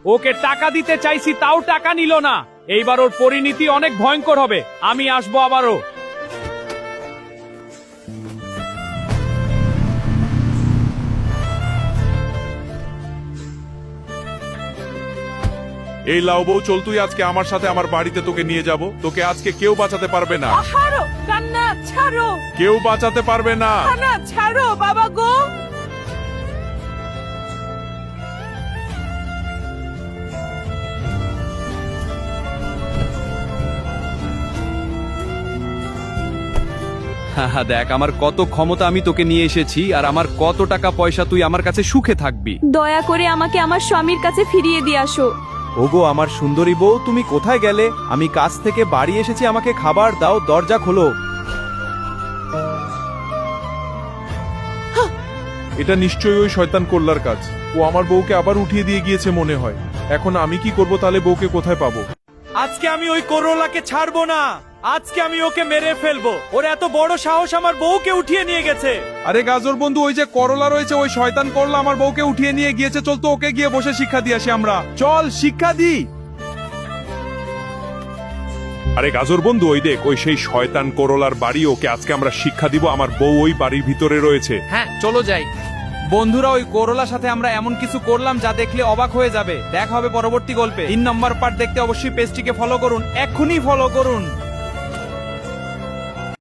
ওকে টাকা দিতে চাইছি তাও টাকা নিল না। এইবার ওর পরিণতি অনেক ভয়ঙ্কর হবে। আমি আসবো আবারও। এই লাউ বউ, চল তুই আজকে আমার সাথে আমার বাড়িতে, তোকে নিয়ে যাব। তোকে আজকে কেউ বাঁচাতে পারবে না, ছাড়ো কান্না, ছাড়ো কেউ বাঁচাতে পারবে না। কান্না, ছাড়ো বাবা গো। দেখ আমার কত ক্ষমতা, আমি তোকে নিয়ে এসেছি, আর আমার কত টাকা পয়সা, তুই আমার কাছে সুখে থাকবি। দয়া করে আমাকে আমার স্বামীর কাছে ফিরিয়ে দিয়ে আসো। ওগো আমার সুন্দরী বউ, তুমি কোথায় গেলে? আমি কাজ থেকে বাড়ি এসেছি, আমাকে খাবার দাও, দরজা খোলো। এটা নিশ্চয়ই ওই শয়তান কোল্লার কাজ। ও আমার বউকে আবার উঠিয়ে দিয়ে গিয়েছে মনে হয়। এখন আমি কি করব তাহলে? বউকে কোথায় পাবো? আজকে আমি ওই করলাকে ছাড়বো না। আজকে আমি ওকে মেরে ফেলবো। ওর এত বড় সাহস আমার বউকে উঠিয়ে নিয়ে গেছে। আরে গাজর বন্ধু, ওই যে করলা রয়েছে, ওই শয়তান করলা আমার বউকে উঠিয়ে নিয়ে গিয়েছে। চল তো ওকে গিয়ে বসে শিক্ষা দিয়ে আসি আমরা। চল শিক্ষা দি। আরে গাজর বন্ধু, ওই দেখ, ওই সেই শয়তান করলার বাড়ি। ওকে আজকে আমরা শিক্ষা দিব। আমার বউ ওই বাড়ির ভিতরে রয়েছে। হ্যাঁ চলো যাই। বন্ধুরা, ওই করলার সাথে আমরা এমন কিছু করলাম যা দেখলে অবাক হয়ে যাবে। দেখা হবে পরবর্তী গল্পে। 3 নম্বর পার্ট দেখতে অবশ্যই পেজটিকে ফলো করুন, এক্ষুনি ফলো করুন।